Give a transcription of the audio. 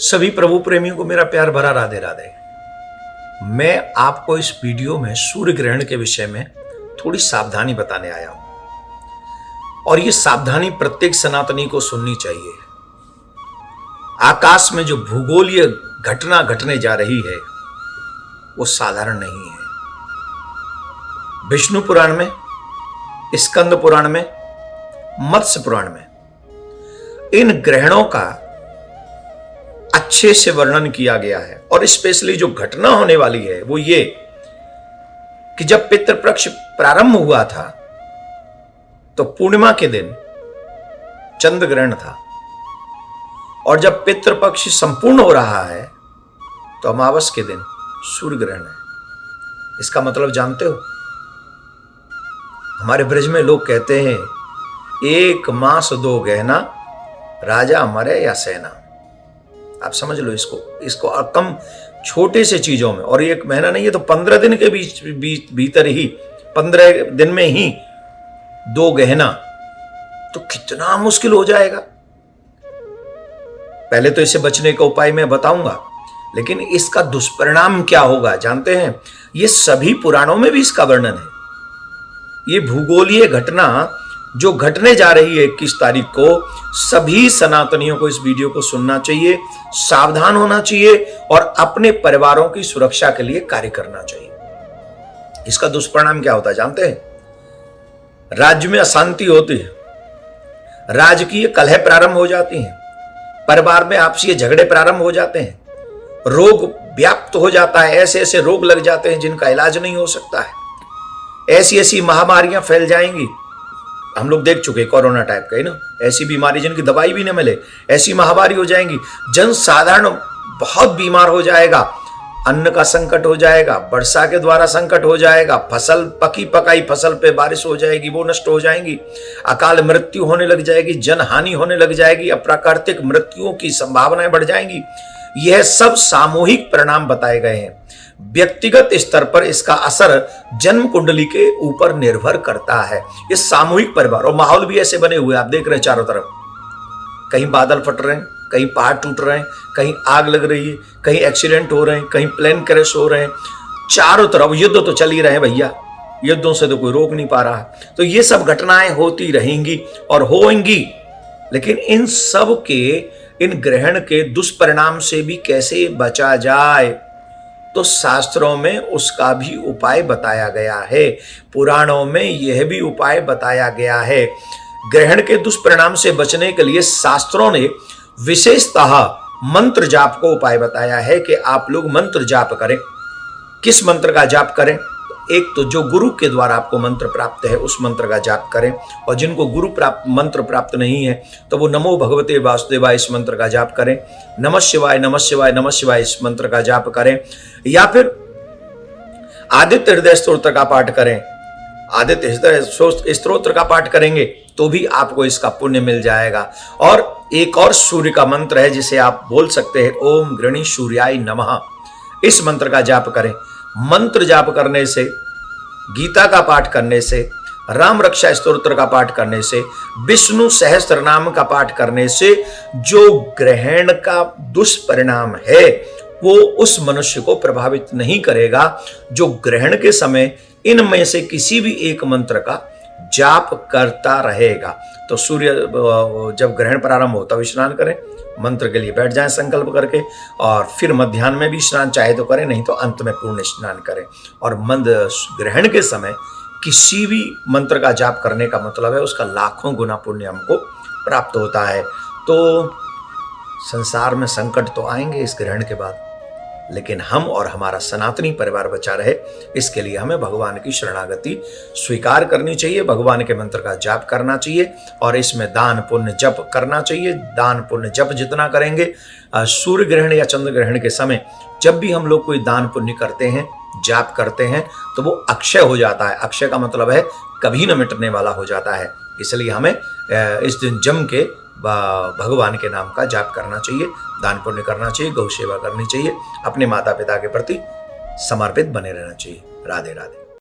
सभी प्रभु प्रेमियों को मेरा प्यार भरा राधे राधे। मैं आपको इस वीडियो में सूर्य ग्रहण के विषय में थोड़ी सावधानी बताने आया हूं और ये सावधानी प्रत्येक सनातनी को सुननी चाहिए। आकाश में जो भूगोलीय घटना घटने जा रही है वो साधारण नहीं है। विष्णु पुराण में, स्कंद पुराण में, मत्स्य पुराण में इन ग्रहणों का अच्छे से वर्णन किया गया है और स्पेशली जो घटना होने वाली है वो ये कि जब पितृपक्ष प्रारंभ हुआ था तो पूर्णिमा के दिन चंद्र ग्रहण था और जब पितृपक्ष संपूर्ण हो रहा है तो अमावस के दिन सूर्य ग्रहण है। इसका मतलब जानते हो? हमारे ब्रज में लोग कहते हैं एक मास दो गहना, राजा मरे या सेना। आप समझ लो इसको कम छोटे से चीजों में, और एक महीना नहीं है तो 15 दिन के भीतर ही 15 दिन में ही दो गहना, तो कितना मुश्किल हो जाएगा। पहले तो इसे बचने का उपाय मैं बताऊंगा, लेकिन इसका दुष्परिणाम क्या होगा जानते हैं? ये सभी पुराणों में भी इसका वर्णन है। ये भूगोलीय घटना जो घटने जा रही है 21 तारीख को, सभी सनातनियों को इस वीडियो को सुनना चाहिए, सावधान होना चाहिए और अपने परिवारों की सुरक्षा के लिए कार्य करना चाहिए। इसका दुष्परिणाम क्या होता है जानते हैं? राज्य में अशांति होती है, राजकीय कलह प्रारंभ हो जाती हैं, परिवार में आपसी झगड़े प्रारंभ हो जाते हैं, रोग व्याप्त हो जाता है, ऐसे ऐसे रोग लग जाते हैं जिनका इलाज नहीं हो सकता है, ऐसी ऐसी महामारियां फैल जाएंगी। हम लोग देख चुके कोरोना टाइप का ही ना, ऐसी बीमारी जिनकी दवाई भी न मिले, ऐसी महामारी हो जाएंगी, जन साधारण बहुत बीमार हो जाएगा, अन्न का संकट हो जाएगा, वर्षा के द्वारा संकट हो जाएगा, फसल पकी पकाई फसल पे बारिश हो जाएगी, वो नष्ट हो जाएंगी, अकाल मृत्यु होने लग जाएगी, जन हानि होने लग जाएगी, अप्राकृतिक मृत्युओं की संभावनाएं बढ़ जाएंगी। यह सब सामूहिक परिणाम बताए गए हैं। व्यक्तिगत स्तर पर इसका असर जन्म कुंडली के ऊपर निर्भर करता है। ये सामूहिक परिवार और माहौल भी ऐसे बने हुए आप देख रहे हैं चारों तरफ, कहीं बादल फट रहे हैं, कहीं पहाड़ टूट रहे हैं, कहीं आग लग रही है, कहीं एक्सीडेंट हो रहे हैं, कहीं प्लेन क्रैश हो रहे हैं, चारों तरफ युद्ध तो चल ही रहे हैं भैया, युद्धों से तो कोई रोक नहीं पा रहा। तो ये सब घटनाएं होती रहेंगी और होंगी, लेकिन इन सब के, इन ग्रहण के दुष्परिणाम से भी कैसे बचा जाए, तो शास्त्रों में उसका भी उपाय बताया गया है, पुराणों में यह भी उपाय बताया गया है। ग्रहण के दुष्परिणाम से बचने के लिए शास्त्रों ने विशेषतः मंत्र जाप को उपाय बताया है कि आप लोग मंत्र जाप करें। किस मंत्र का जाप करें? एक तो जो गुरु के द्वारा आपको मंत्र प्राप्त है उस मंत्र का जाप करें, और जिनको गुरु मंत्र प्राप्त नहीं है तो वो नमो भगवते वासुदेवाय इस मंत्र का जाप करें, नमः शिवाय नमः शिवाय नमः शिवाय इस मंत्र का जाप करें, या फिर आदित्य हृदय स्तोत्र का पाठ करें। आदित्य हृदय स्तोत्र का पाठ करेंगे तो भी आपको इसका पुण्य मिल जाएगा। और एक और सूर्य का मंत्र है जिसे आप बोल सकते हैं, ओम गृणी सूर्याय नमः, इस मंत्र का जाप करें। मंत्र जाप करने से, गीता का पाठ करने से, राम रक्षा स्तोत्र का पाठ करने से, विष्णु सहस्त्र नाम का पाठ करने से जो ग्रहण का दुष्परिणाम है वो उस मनुष्य को प्रभावित नहीं करेगा जो ग्रहण के समय इनमें से किसी भी एक मंत्र का जाप करता रहेगा। तो सूर्य जब ग्रहण प्रारंभ हो तब स्नान करें, मंत्र के लिए बैठ जाएं संकल्प करके, और फिर मध्याह्न में भी स्नान चाहे तो करें, नहीं तो अंत में पूर्ण स्नान करें। और ग्रहण के समय किसी भी मंत्र का जाप करने का मतलब है उसका लाखों गुना पुण्य हमको प्राप्त होता है। तो संसार में संकट तो आएंगे इस ग्रहण के बाद, लेकिन हम और हमारा सनातनी परिवार बचा रहे, इसके लिए हमें भगवान की शरणागति स्वीकार करनी चाहिए, भगवान के मंत्र का जाप करना चाहिए और इसमें दान पुण्य जप करना चाहिए। दान पुण्य जप जितना करेंगे, सूर्य ग्रहण या चंद्र ग्रहण के समय जब भी हम लोग कोई दान पुण्य करते हैं, जाप करते हैं, तो वो अक्षय हो जाता है। अक्षय का मतलब है कभी न मिटने वाला हो जाता है। इसलिए हमें इस दिन जम के भगवान के नाम का जाप करना चाहिए, दान पुण्य करना चाहिए, गौ सेवा करनी चाहिए, अपने माता पिता के प्रति समर्पित बने रहना चाहिए। राधे राधे।